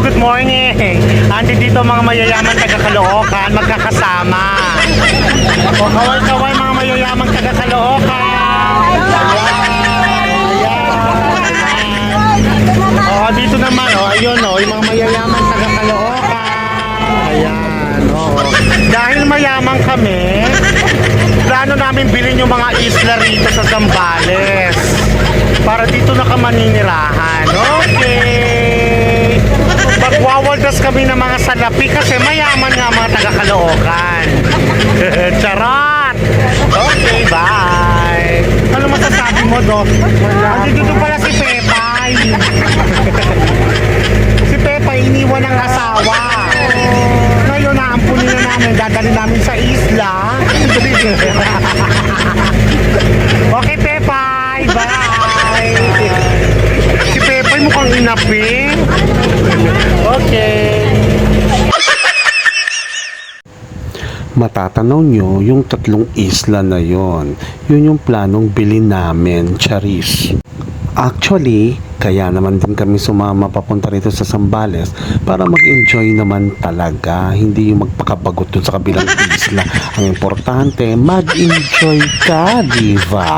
good morning. Andi dito mga mayayaman taga Caloocan, magkakasama. O kaway-kaway mga mayayaman taga Caloocan. O dito naman, ayun yung mga mayayaman taga Caloocan. Ayan, Dahil mayaman kami, plano namin bilhin yung mga isla rito sa Zambales. Para dito na kamaninirahan. Okay. Magwawaldas kami ng mga salapi kasi mayaman nga mga taga Caloocan. Charot! Okay, bye! Ano masasabi mo, Dok? Dito pala si Pepay. Si Pepay iniwan ng asawa. Ngayon naampunin na namin, dadalhin namin sa isla. Okay, Pepay! Bye! Si Pepay mukhang inapi. Okay. Matatanaw nyo yung 3 isla na yon. Yun yung planong bilhin namin, Charis. Actually, kaya naman din kami sumama papunta rito sa Zambales para mag-enjoy naman talaga. Hindi yung magpakabagot dun sa kabilang isla. Ang importante, mag-enjoy ka, diba?